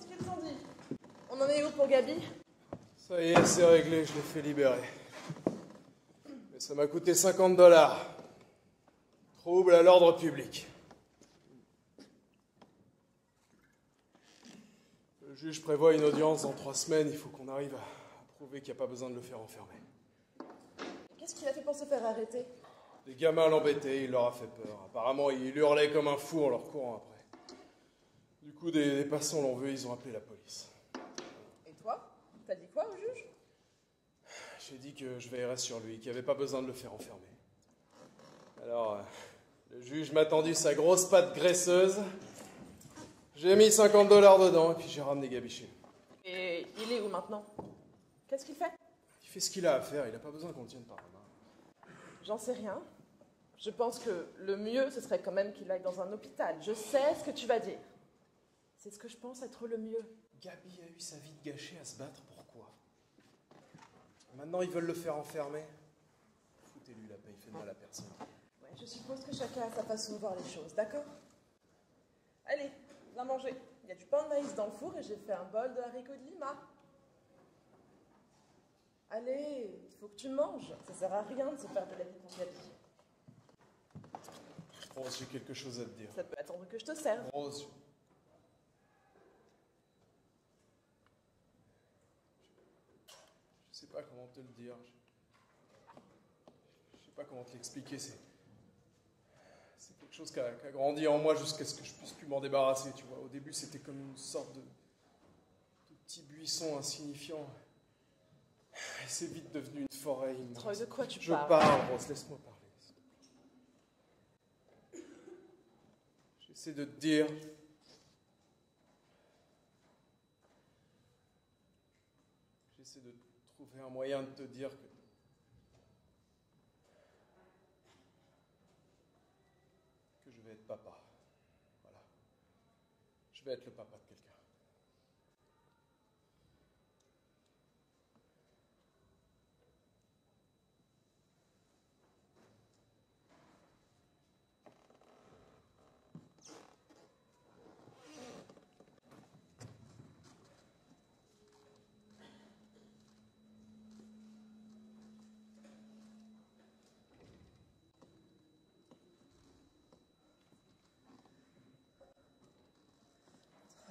qu'est-ce qu'ils ont dit? On en est où pour Gabi? Ça y est, c'est réglé, je l'ai fait libérer. Mais ça m'a coûté 50 $. Trouble à l'ordre public. Le juge prévoit une audience dans 3 semaines. Il faut qu'on arrive à prouver qu'il n'y a pas besoin de le faire enfermer. Qu'est-ce qu'il a fait pour se faire arrêter? Les gamins l'embêtaient, il leur a fait peur. Apparemment, il hurlait comme un fou en leur courant après. Du coup, des passants l'ont vu, ils ont appelé la police. Et toi? T'as dit quoi au juge? J'ai dit que je veillerais sur lui, qu'il n'y avait pas besoin de le faire enfermer. Alors, le juge m'a tendu sa grosse patte graisseuse. J'ai mis 50 $ dedans et puis j'ai ramené Gabi chez lui. Et il est où maintenant? Qu'est-ce qu'il fait? Il fait ce qu'il a à faire, il n'a pas besoin qu'on le tienne par la main. J'en sais rien. Je pense que le mieux, ce serait quand même qu'il aille dans un hôpital. Je sais ce que tu vas dire. C'est ce que je pense être le mieux. Gabi a eu sa vie de gâchée à se battre, pourquoi? Maintenant, ils veulent le faire enfermer. Foutez-lui la paix, il fait de mal à personne. Ouais, je suppose que chacun a sa façon de voir les choses, d'accord? Allez, viens manger. Il y a du pain de maïs dans le four et j'ai fait un bol de haricots de Lima. Allez, il faut que tu manges. Ça sert à rien de se faire de la vie pour Gabi. Rose, j'ai quelque chose à te dire. Ça peut attendre que je te serve. Rose, je sais pas comment te le dire. Je sais pas comment te l'expliquer. C'est quelque chose qui a grandi en moi jusqu'à ce que je puisse plus m'en débarrasser. Tu vois, au début, c'était comme une sorte de petit buisson insignifiant. Et c'est vite devenu une forêt immense. Troy, de quoi tu Je parles? parle, Rose, laisse-moi parler. J'essaie de te dire. J'essaie de trouver un moyen de te dire que je vais être papa. Voilà. Je vais être le papa de quelqu'un.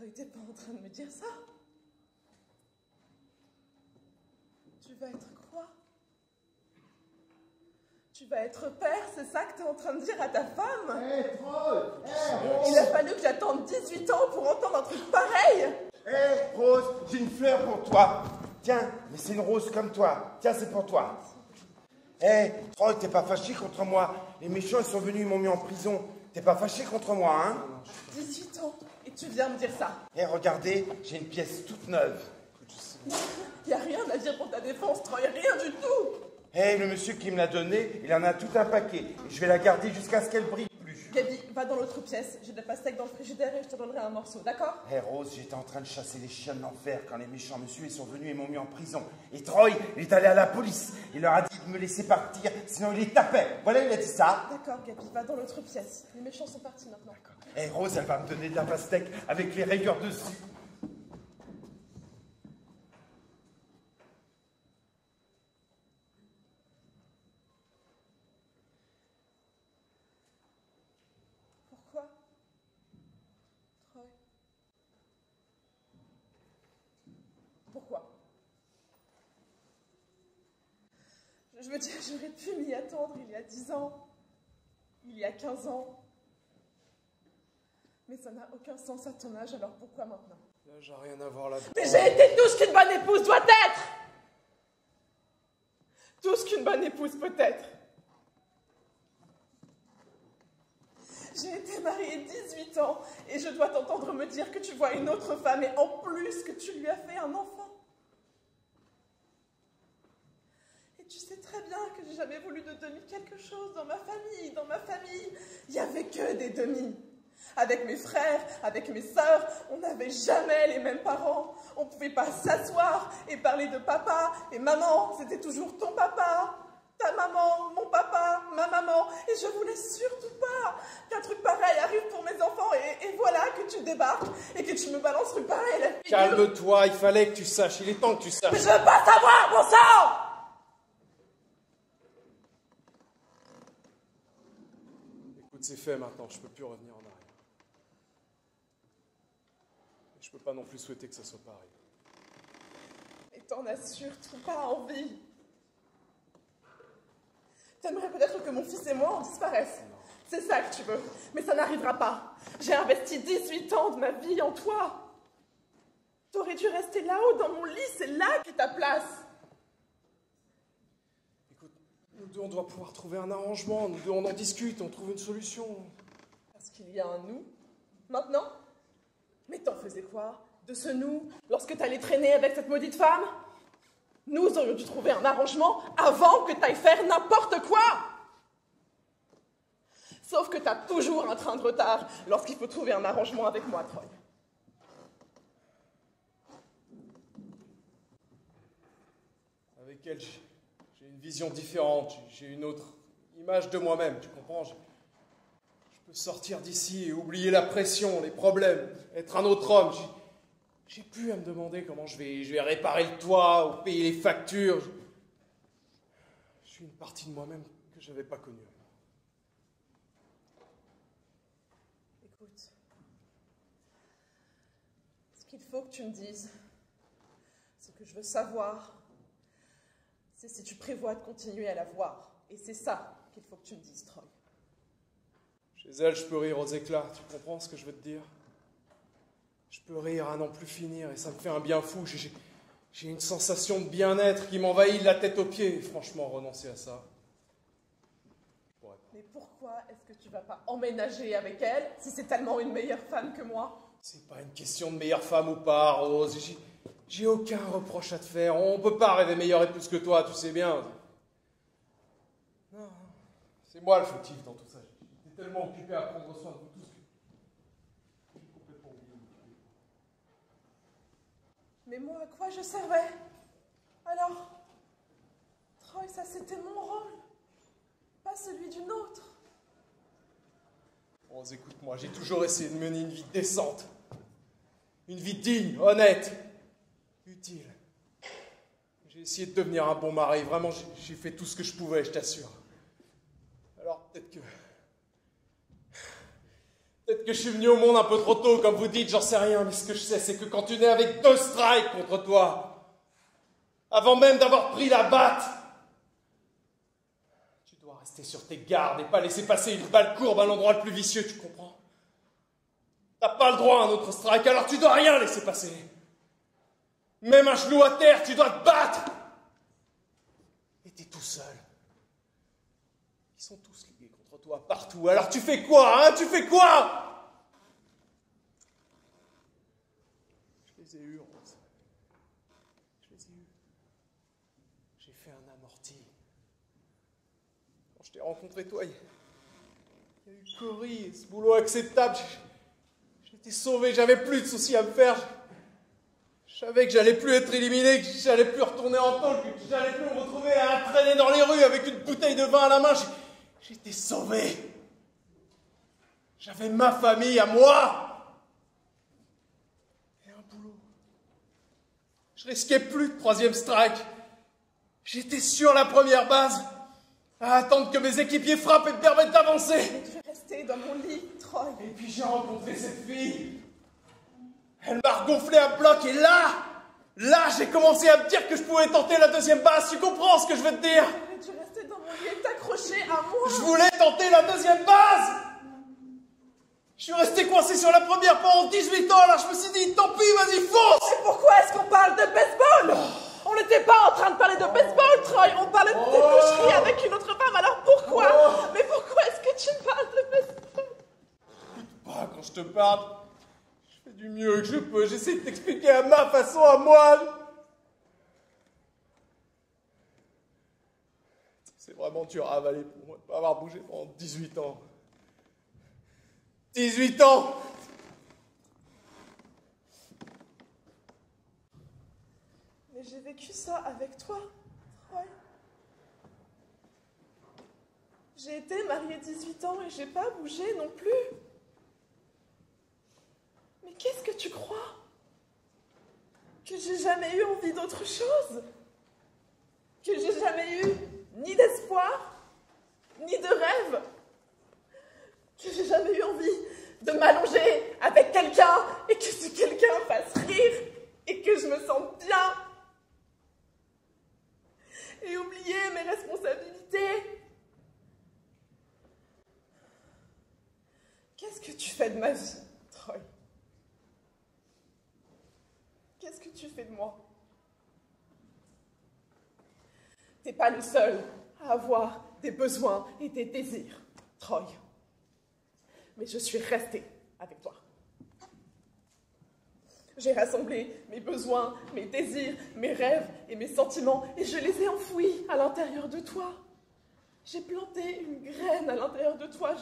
Troy, t'es pas en train de me dire ça? Tu vas être quoi? Tu vas être père, c'est ça que t'es en train de dire à ta femme? Hé, Troy! Il a fallu que j'attende 18 ans pour entendre un truc pareil! Hé, Rose, j'ai une fleur pour toi. Tiens, mais c'est une rose comme toi. Tiens, c'est pour toi. Hé, Troy, t'es pas fâché contre moi? Les méchants, ils sont venus, ils m'ont mis en prison. T'es pas fâché contre moi, hein? 18 ans, et tu viens me dire ça? Hé, regardez, j'ai une pièce toute neuve. Y a rien à dire pour ta défense, Troy, rien du tout! Hé, le monsieur qui me l'a donnée, il en a tout un paquet. Et je vais la garder jusqu'à ce qu'elle brille plus. Gabi, va dans l'autre pièce, j'ai de la pastèque dans le frigidaire et je te donnerai un morceau, d'accord? Hé, Rose, j'étais en train de chasser les chiens de l'enfer quand les méchants monsieur ils sont venus et m'ont mis en prison. Et Troy, il est allé à la police. Il leur a dit de me laisser partir, sinon il les tapait. Voilà, il a dit ça. D'accord, Gabi, va dans l'autre pièce. Les méchants sont partis maintenant. Hé, Rose, elle va me donner de la pastèque avec les rayures dessus. Pourquoi? Troy? Pourquoi? Je veux dire, j'aurais pu m'y attendre il y a 10 ans, il y a 15 ans. Mais ça n'a aucun sens à ton âge, alors pourquoi maintenant? Là, j'ai rien à voir là-dedans. Mais j'ai été tout ce qu'une bonne épouse doit être! Tout ce qu'une bonne épouse peut être! J'ai été mariée 18 ans et je dois t'entendre me dire que tu vois une autre femme et en plus que tu lui as fait un enfant. Et tu sais très bien que j'ai jamais voulu de demi quelque chose dans ma famille. Dans ma famille, il n'y avait que des demi. Avec mes frères, avec mes sœurs, on n'avait jamais les mêmes parents. On ne pouvait pas s'asseoir et parler de papa et maman, c'était toujours ton papa. ta maman, mon papa, ma maman, et je voulais surtout pas qu'un truc pareil arrive pour mes enfants, et voilà que tu débarques, et que tu me balances rue pareil, la figure. Calme-toi, il fallait que tu saches, il est temps que tu saches. Mais je veux pas savoir, bon sang! Écoute, c'est fait maintenant, je peux plus revenir en arrière. Et je peux pas non plus souhaiter que ça soit pareil. Et t'en as surtout pas envie. T'aimerais peut-être que mon fils et moi en disparaissent. C'est ça que tu veux. Mais ça n'arrivera pas. J'ai investi 18 ans de ma vie en toi. T'aurais dû rester là-haut dans mon lit, c'est là qu'est ta place. Écoute, nous deux, on doit pouvoir trouver un arrangement. Nous deux, on en discute, on trouve une solution. Parce qu'il y a un nous, maintenant. Mais t'en faisais quoi de ce nous lorsque t'allais traîner avec cette maudite femme? Nous aurions dû trouver un arrangement avant que t'ailles faire n'importe quoi. Sauf que t'as toujours un train de retard lorsqu'il faut trouver un arrangement avec moi, Troy. Avec elle, j'ai une vision différente, j'ai une autre image de moi-même, tu comprends? Je peux sortir d'ici et oublier la pression, les problèmes, être un autre homme. J'ai plus à me demander comment je vais réparer le toit ou payer les factures. Je suis une partie de moi-même que je n'avais pas connue. Écoute, ce qu'il faut que tu me dises, ce que je veux savoir, c'est si tu prévois de continuer à la voir. Et c'est ça qu'il faut que tu me dises, Troy. Chez elle, je peux rire aux éclats, tu comprends ce que je veux te dire? Je peux rire à n'en plus finir et ça me fait un bien fou. J'ai une sensation de bien-être qui m'envahit de la tête aux pieds. Et franchement, renoncer à ça, je pourrais pas. Mais pourquoi est-ce que tu vas pas emménager avec elle si c'est tellement une meilleure femme que moi? C'est pas une question de meilleure femme ou pas, Rose. J'ai aucun reproche à te faire. On peut pas rêver meilleure épouse que toi, tu sais bien. Non, c'est moi le fautif dans tout ça. J'étais tellement occupé à prendre soin de vous tous. Mais moi, à quoi je servais? Alors, Troy, ça c'était mon rôle, pas celui d'une autre. Rose, écoute-moi, j'ai toujours essayé de mener une vie décente. Une vie digne, honnête, utile. J'ai essayé de devenir un bon mari. Vraiment, j'ai fait tout ce que je pouvais, je t'assure. Alors, peut-être que je suis venu au monde un peu trop tôt, comme vous dites, j'en sais rien. Mais ce que je sais, c'est que quand tu nais avec 2 strikes contre toi, avant même d'avoir pris la batte, tu dois rester sur tes gardes et pas laisser passer une balle courbe à l'endroit le plus vicieux, tu comprends? T'as pas le droit à un autre strike, alors tu dois rien laisser passer. Même un genou à terre, tu dois te battre. Et t'es tout seul. Ils sont tous liés contre toi partout. Alors tu fais quoi, hein? Tu fais quoi? Je les ai eus, Rose. Je les ai eus. J'ai fait un amorti. Quand je t'ai rencontré, toi, il y a eu Cory, et ce boulot acceptable. J'étais sauvé, j'avais plus de soucis à me faire. Je savais que j'allais plus être éliminé, que j'allais plus retourner en tôle, que j'allais plus me retrouver à traîner dans les rues avec une bouteille de vin à la main. J'étais sauvé. J'avais ma famille à moi. Et un boulot. Je risquais plus de 3e strike. J'étais sur la première base, à attendre que mes équipiers frappent et me permettent d'avancer. Mais tu es resté dans mon lit, Troy. Et puis j'ai rencontré cette fille. Elle m'a regonflé à bloc et là, j'ai commencé à me dire que je pouvais tenter la 2e base. Tu comprends ce que je veux te dire? Mais tu es resté dans mon lit et t'accrocher à moi. Je voulais tenter la 2e base. Je suis resté coincé sur la première pendant 18 ans. Alors je me suis dit, tant pis, vas-y, fonce. Mais pourquoi est-ce qu'on parle de baseball? On n'était pas en train de parler de baseball, Troy. On parlait de débaucherie avec une autre femme. Alors pourquoi? Mais pourquoi est-ce que tu me parles de baseball? Pas quand je te parle. Je fais du mieux que je peux. J'essaie de t'expliquer à ma façon, à moi. C'est vraiment dur à avaler pour moi de ne pas avoir bougé pendant 18 ans. 18 ans! Mais j'ai vécu ça avec toi, Troy. J'ai été mariée 18 ans et j'ai pas bougé non plus. Mais qu'est-ce que tu crois? Que j'ai jamais eu envie d'autre chose? Que j'ai jamais eu ni d'espoir, ni de rêve? Que j'ai jamais eu envie de m'allonger avec quelqu'un et que ce quelqu'un fasse rire et que je me sente bien? Et oublier mes responsabilités? Qu'est-ce que tu fais de ma vie, Troy? Qu'est-ce que tu fais de moi? T'es pas le seul à avoir des besoins et des désirs, Troy. Mais je suis restée avec toi. J'ai rassemblé mes besoins, mes désirs, mes rêves et mes sentiments et je les ai enfouis à l'intérieur de toi. J'ai planté une graine à l'intérieur de toi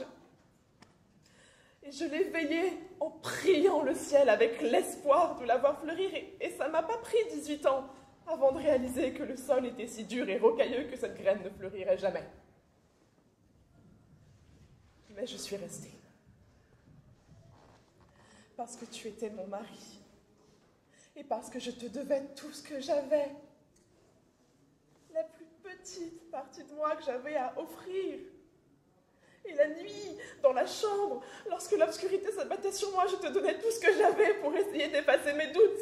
et je l'ai veillée en priant le ciel avec l'espoir de la voir fleurir et ça m'a pas pris 18 ans avant de réaliser que le sol était si dur et rocailleux que cette graine ne fleurirait jamais. Mais je suis restée. Parce que tu étais mon mari. Et parce que je te devais tout ce que j'avais. La plus petite partie de moi que j'avais à offrir. Et la nuit, dans la chambre, lorsque l'obscurité s'abattait sur moi, je te donnais tout ce que j'avais pour essayer d'effacer mes doutes.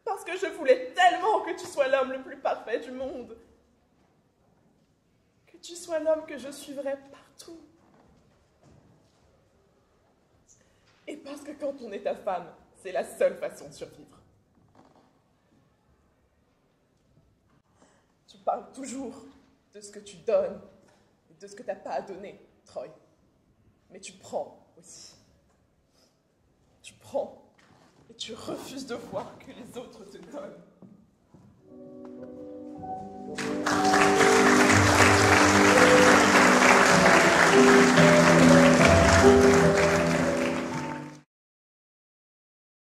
Parce que je voulais tellement que tu sois l'homme le plus parfait du monde. Que tu sois l'homme que je suivrais partout. Et parce que quand on est ta femme, c'est la seule façon de survivre. Tu parles toujours de ce que tu donnes et de ce que tu n'as pas à donner, Troy. Mais tu prends aussi. Tu prends et tu refuses de voir que les autres te donnent.